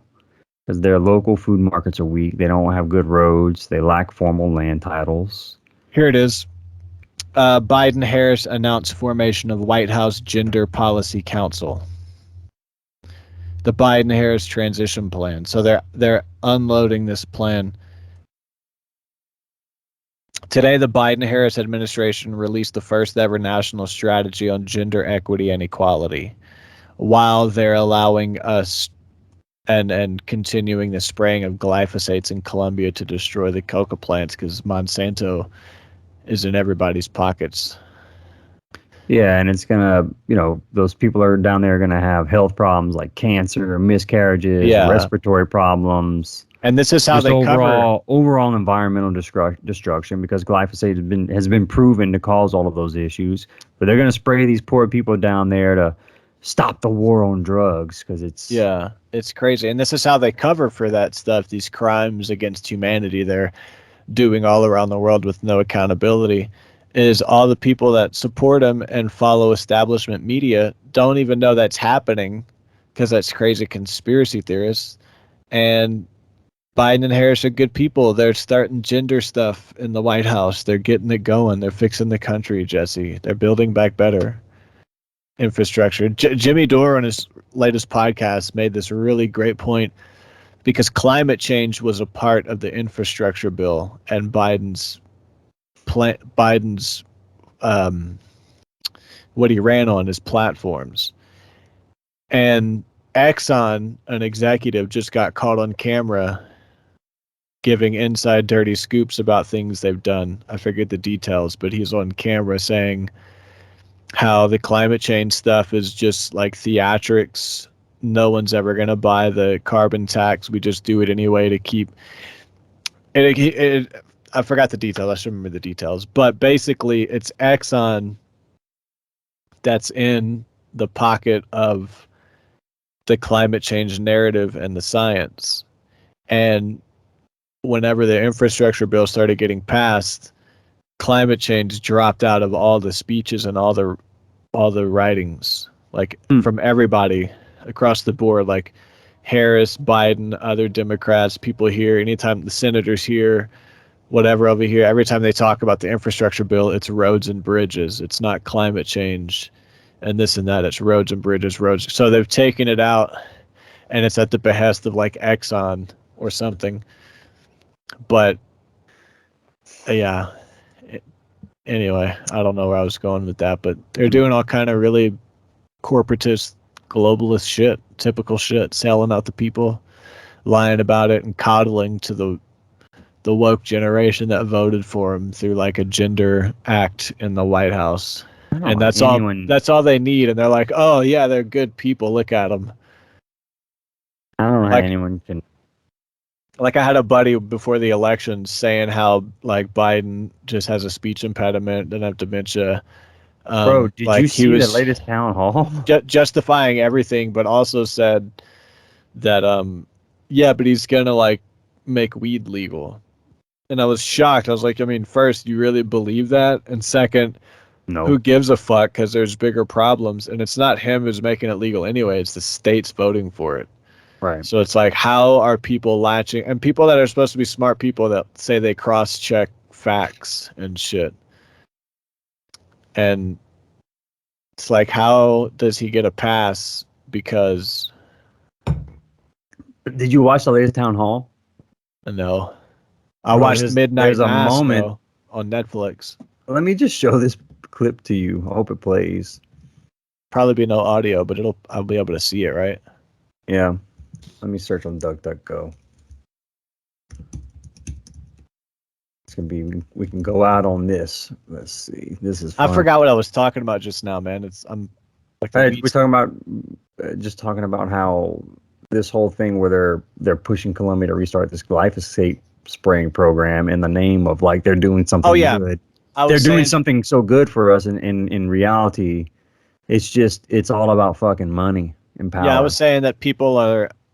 Because their local food markets are weak. They don't have good roads. They lack formal land titles. Here it is. Biden Harris announced formation of White House Gender Policy Council. The Biden Harris transition plan. So they're unloading this plan. Today, the Biden Harris administration released the first ever national strategy on gender equity and equality. while they're allowing us and continuing the spraying of glyphosates in Colombia to destroy the coca plants because Monsanto is in everybody's pockets. Yeah, and it's gonna, those people are down there are gonna have health problems like cancer, miscarriages, Yeah. respiratory problems. And this is how Just they cover overall environmental destruction because glyphosate has been proven to cause all of those issues. But they're gonna spray these poor people down there to stop the war on drugs because it's crazy. And this is how they cover for that stuff, these crimes against humanity they're doing all around the world with no accountability, is all the people that support them and follow establishment media don't even know that's happening because that's crazy conspiracy theorists. And Biden and Harris are good people. They're starting gender stuff in the White House. They're getting it going. They're fixing the country, Jesse. They're building back better infrastructure. Jimmy Dore on his latest podcast made this really great point because climate change was a part of the infrastructure bill and Biden's what he ran on his platforms. And Exxon, an executive, just got caught on camera giving inside dirty scoops about things they've done. I forget the details, but he's on camera saying how the climate change stuff is just like theatrics. No one's ever going to buy the carbon tax. We just do it anyway to keep it. I forgot the details. I should remember the details. But basically, it's Exxon that's in the pocket of the climate change narrative and the science. And whenever the infrastructure bill started getting passed, climate change dropped out of all the speeches and all the writings, like from everybody across the board, like Harris, Biden, other Democrats, people here, anytime the senators here, whatever over here, every time they talk about the infrastructure bill, it's roads and bridges. It's not climate change and this and that. It's roads and bridges, roads. So they've taken it out and it's at the behest of like Exxon or something. But yeah, anyway, I don't know where I was going with that, but they're doing all kind of really corporatist, globalist shit, typical shit, selling out the people, lying about it and coddling to the woke generation that voted for him through like a gender act in the White House. And that's all they need. And they're like, oh yeah, they're good people. Look at them. I don't know how anyone can. Like I had a buddy before the election saying how like Biden just has a speech impediment, doesn't have dementia. Bro, did you see the latest town hall? Justifying everything, but also said that yeah, but he's gonna like make weed legal. And I was shocked. I was like, I mean, first, you really believe that? And second, no. Who gives a fuck? Because there's bigger problems. And it's not him who's making it legal anyway. It's the states voting for it. Right. So it's like, how are people latching? And people that are supposed to be smart people that say they cross-check facts and shit. And it's like, how does he get a pass? Because... Did you watch the latest town hall? No. I watched Midnight Mass though, on Netflix. Let me just show this clip to you. I hope it plays. Probably be no audio, but I'll be able to see it, right? Yeah. Let me search on DuckDuckGo. It's gonna be. We can go out on this. Let's see. This is fun. I forgot what I was talking about just now, man. I'm like we're talking about just talking about how this whole thing where they're pushing Colombia to restart this glyphosate spraying program in the name of like they're doing something good. They're doing something so good for us, and in reality, it's all about fucking money and power. Yeah, I was saying that people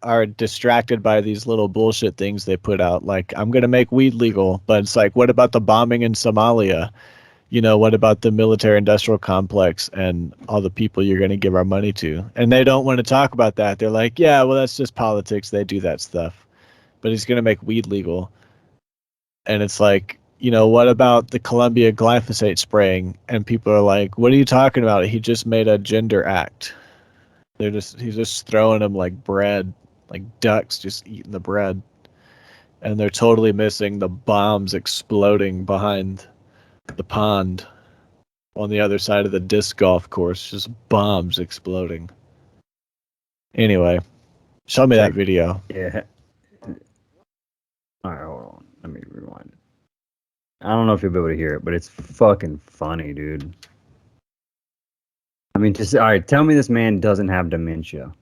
are distracted by these little bullshit things they put out. Like, I'm gonna make weed legal, but it's like, what about the bombing in Somalia? You know, what about the military-industrial complex and all the people you're gonna give our money to? And they don't want to talk about that. They're like, yeah, well, that's just politics. They do that stuff. But he's gonna make weed legal. And it's like, you know, what about the Colombia glyphosate spraying? And people are like, what are you talking about? He just made a gender act. He's just throwing them like bread, like ducks just eating the bread. And they're totally missing the bombs exploding behind the pond on the other side of the disc golf course, just bombs exploding. Anyway, show me that video. Yeah. All right, hold on. Let me rewind it. I don't know if you'll be able to hear it, but it's fucking funny, dude. I mean, just all right. Tell me this man doesn't have dementia.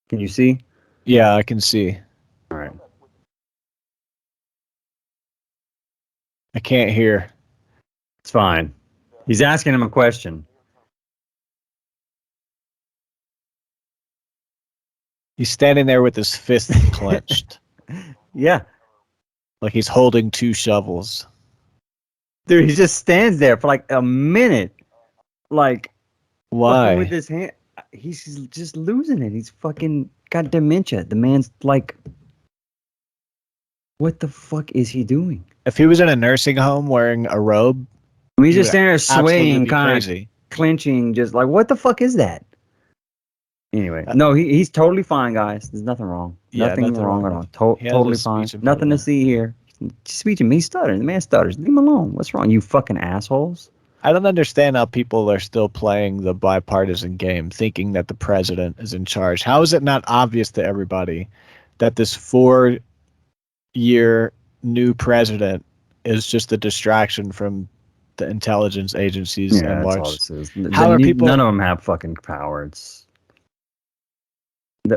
Can you see? Yeah, I can see. All right. I can't hear. It's fine. He's asking him a question. He's standing there with his fist clenched, Yeah. like he's holding 2 shovels. Dude, he just stands there for like a minute. Like, fucking with Why? his hand. He's just losing it. He's fucking got dementia. The man's like, what the fuck is he doing? If he was in a nursing home wearing a robe, I mean, he's he just would standing there absolutely swaying, be kind of crazy. clenching, just like, what the fuck is that? Anyway, no, he's totally fine, guys. There's nothing wrong. Yeah, nothing nothing wrong wrong. at all. He has Totally a fine. speech Nothing to impediment. see here. Speech him. He's stuttering. The man stutters. Leave him alone. What's wrong, you fucking assholes? I don't understand how people are still playing the bipartisan game, thinking that the president is in charge. How is it not obvious to everybody that this 4-year new president is just a distraction from the intelligence agencies Yeah, and that's all large? this is. How are people? None of them have fucking power. It's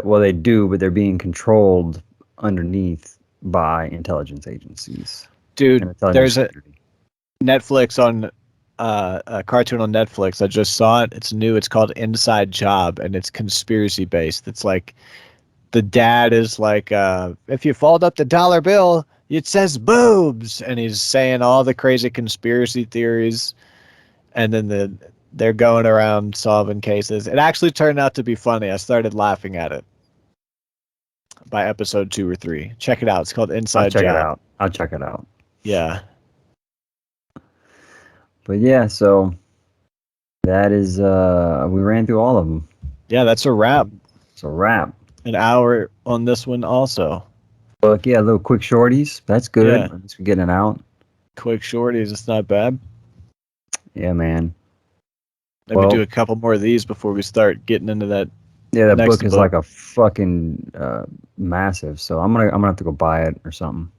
well, they do, but they're being controlled underneath by intelligence agencies Dude, and intelligence there's a community. Netflix on a cartoon on Netflix. I just saw it. It's new. It's called Inside Job, and it's conspiracy based. It's like the dad is like, if you fold up the dollar bill, it says boobs, and he's saying all the crazy conspiracy theories, and then they're going around solving cases. It actually turned out to be funny. I started laughing at it by episode 2 or 3. Check it out. It's called I'll Inside check it Job. out. I'll check it out. Yeah. But yeah, so that is we ran through all of them. Yeah, that's a wrap. It's a wrap. An hour on this one also. But yeah, little quick shorties. That's good. Yeah. At least we're getting it out. Quick shorties. It's not bad. Yeah, man. Maybe do a couple more of these before we start getting into that. Yeah, that next book is like a fucking massive. So I'm gonna have to go buy it or something.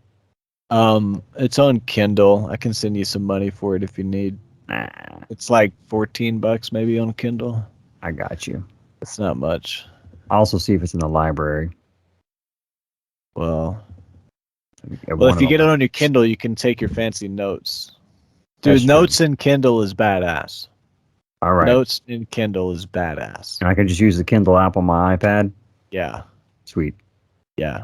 It's on Kindle. I can send you some money for it if you need. Nah, It's like $14 maybe on Kindle. I got you. It's not much. I'll also see if it's in the library. Well, if you get it on your Kindle, you can take your fancy notes. Dude, notes in Kindle is badass. All right. Notes in Kindle is badass. And I can just use the Kindle app on my iPad? Yeah. Sweet. Yeah.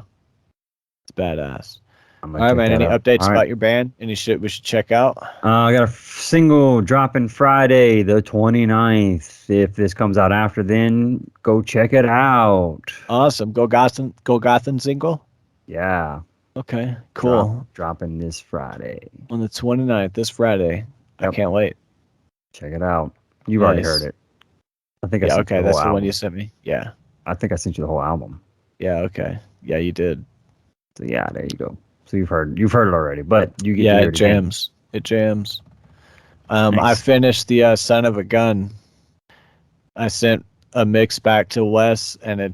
It's badass. All right, man. Any updates about your band? Any shit we should check out? I got a single dropping Friday, the 29th. If this comes out after then, go check it out. Awesome. Go Gotham single? Yeah. Okay, cool. Dropping this Friday. On the 29th, this Friday. Yep. I can't wait. Check it out. You've already heard it. I think I sent you the whole that's album. the one you sent me. Yeah. I think I sent you the whole album. Yeah, okay. Yeah, you did. So yeah, there you go. So you've heard it already, but you get to hear it jams. Again. It jams. I finished the Son of a Gun. I sent a mix back to Wes, and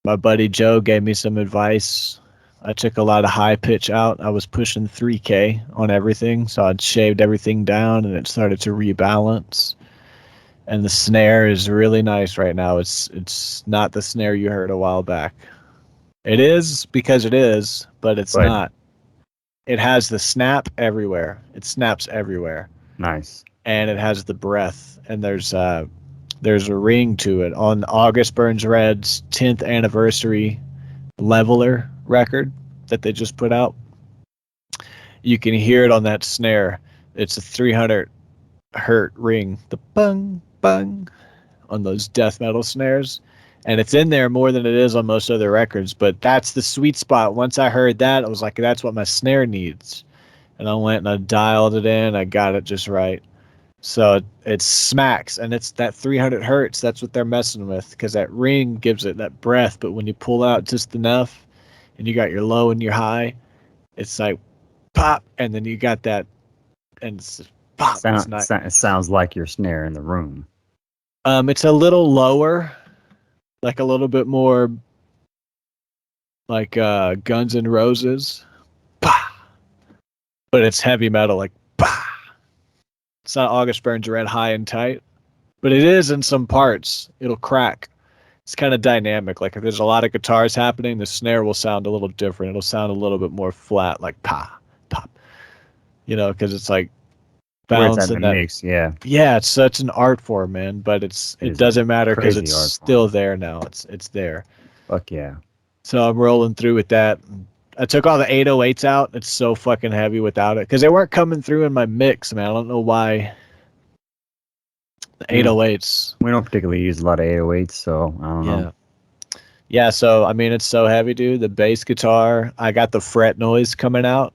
my buddy Joe gave me some advice. I took a lot of high pitch out. I was pushing 3K on everything, so I'd shaved everything down, and it started to rebalance. And the snare is really nice right now. It's not the snare you heard a while back. It is because it is, but it's not. It has the snap everywhere. It snaps everywhere. Nice. And it has the breath. And there's a ring to it. On August Burns Red's 10th anniversary Leveler record that they just put out, you can hear it on that snare. It's a 300 hertz ring. The bung, bung on those death metal snares. And it's in there more than it is on most other records, but that's the sweet spot. Once I heard that, I was like, that's what my snare needs. And I went and I dialed it in. I got it just right. So it smacks, and it's that 300 hertz. That's what they're messing with, because that ring gives it that breath. But when you pull out just enough and you got your low and your high, it's like pop, and then you got that, and it's pop. It sounds like your snare in the room. It's a little lower. like a little bit more like Guns N' Roses. Bah! But it's heavy metal, like bah! It's not August Burns Red High and Tight, but it is in some parts. It'll crack. It's kind of dynamic. Like if there's a lot of guitars happening, the snare will sound a little different. It'll sound a little bit more flat, like pop, pop. You know, because it's like Where it's at balancing the that. mix, yeah. Yeah, it's such an art form, man. But it doesn't matter because crazy it's art still form. there now. It's there. Fuck yeah. So I'm rolling through with that. I took all the 808s out. It's so fucking heavy without it because they weren't coming through in my mix, man. I don't know why. The 808s. We don't particularly use a lot of 808s, so I don't know. Yeah, so I mean it's so heavy, dude. The bass guitar, I got the fret noise coming out.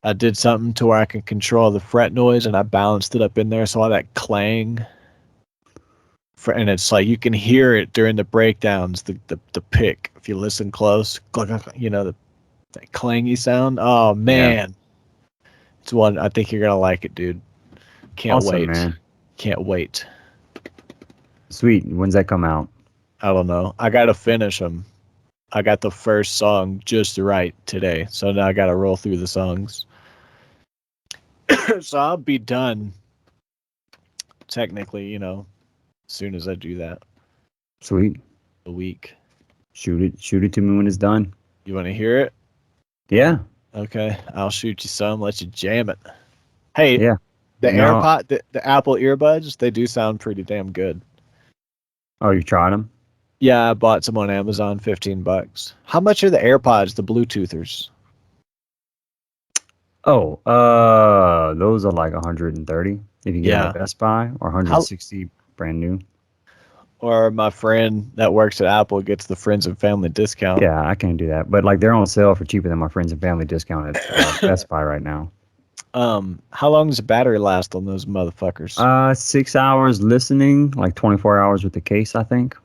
I did something to where I can control the fret noise and I balanced it up in there so all that clang. And it's like you can hear it during the breakdowns, the pick. If you listen close, you know, that clangy sound. Oh man. Yeah. It's one I think you're gonna like it, dude. Can't wait. Man. Can't wait. Sweet. When's that come out? I don't know. I gotta finish them. I got the first song just right today, so now I gotta roll through the songs. So I'll be done. Technically, you know, as soon as I do that. Sweet. A week. Shoot it to me when it's done. You want to hear it? Yeah. Okay, I'll shoot you some. Let you jam it. Hey, yeah. The AirPod, the Apple earbuds, they do sound pretty damn good. Oh, you tried them? Yeah, I bought some on Amazon, $15. How much are the AirPods, the Bluetoothers? Oh, those are like 130 if you get them at Best Buy, or 160 brand new. Or my friend that works at Apple gets the friends and family discount. Yeah, I can't do that. But like they're on sale for cheaper than my friends and family discount at Best Buy right now. How long does the battery last on those motherfuckers? 6 hours listening, like 24 hours with the case, I think.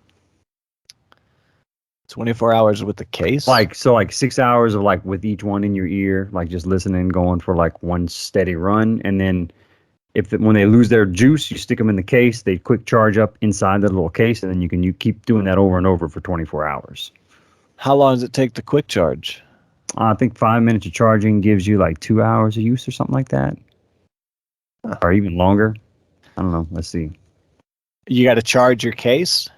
24 hours with the case? Like 6 hours of like with each one in your ear, like just listening, going for like one steady run, and then when they lose their juice, you stick them in the case. They quick charge up inside the little case, and then you keep doing that over and over for 24 hours. How long does it take to quick charge? I think 5 minutes of charging gives you like 2 hours of use or something like that, or even longer. I don't know. Let's see. You got to charge your case?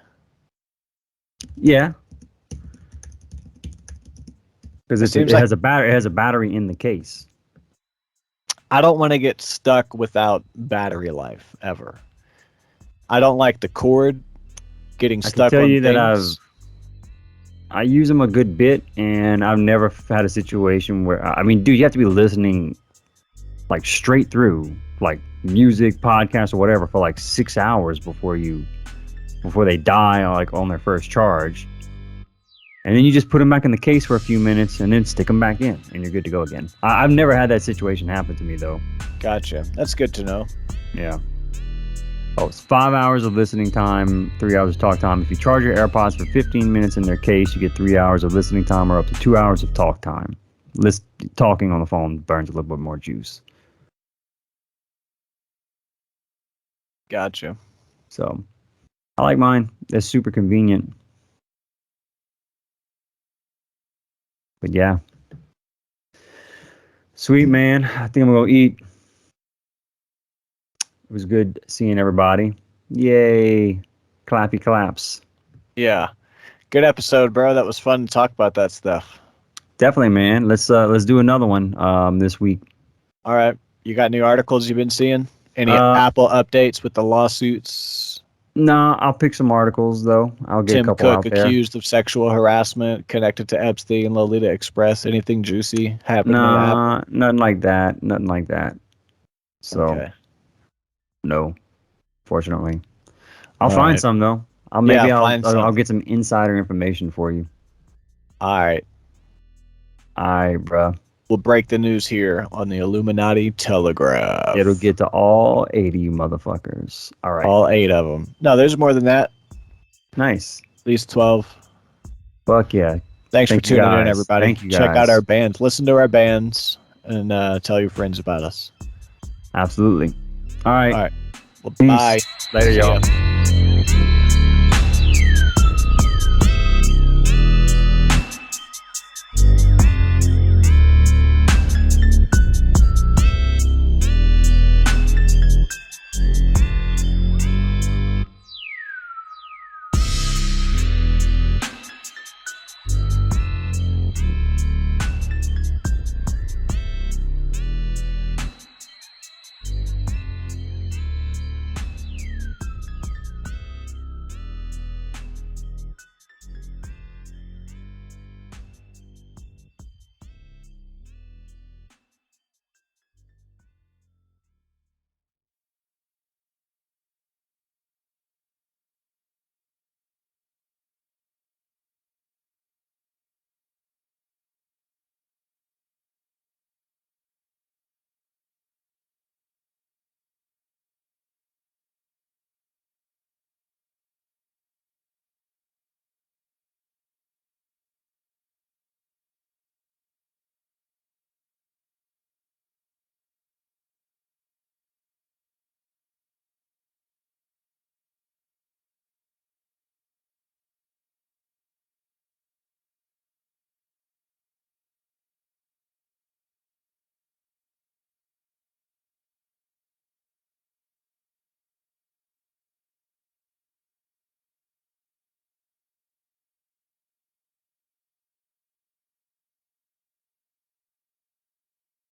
Yeah, because it has a battery. It has a battery in the case. I don't want to get stuck without battery life ever. I don't like the cord getting stuck on things. That I use them a good bit, and I've never had a situation where, I mean, dude, you have to be listening like straight through, like music, podcasts, or whatever, for like 6 hours before they die, like on their first charge. And then you just put them back in the case for a few minutes and then stick them back in, and you're good to go again. I've never had that situation happen to me, though. Gotcha. That's good to know. Yeah. Oh, it's 5 hours of listening time, 3 hours of talk time. If you charge your AirPods for 15 minutes in their case, you get 3 hours of listening time or up to 2 hours of talk time. Talking on the phone burns a little bit more juice. Gotcha. So, I like mine. They're super convenient. But yeah. Sweet, man. I think I'm going to go eat. It was good seeing everybody. Yay. Clappy claps. Yeah. Good episode, bro. That was fun to talk about that stuff. Definitely, man. Let's do another one this week. All right. You got new articles you've been seeing? Any Apple updates with the lawsuits? No, I'll pick some articles, though. I'll get Tim a couple Cook out there. accused of sexual harassment connected to Epstein, Lolita Express. Anything juicy happening? No, nothing like that. Nothing like that. So, okay. No, fortunately. I'll find some, though. I'll get some insider information for you. All right. All right, bro. We'll break the news here on the Illuminati Telegraph. It'll get to all 8 of you motherfuckers. All right. All 8 of them. No, there's more than that. Nice. At least 12. Fuck yeah. Thanks for tuning in, everybody. Thank you, guys. Check out our bands. Listen to our bands and tell your friends about us. Absolutely. All right. All right. Well, peace. bye. Later, y'all.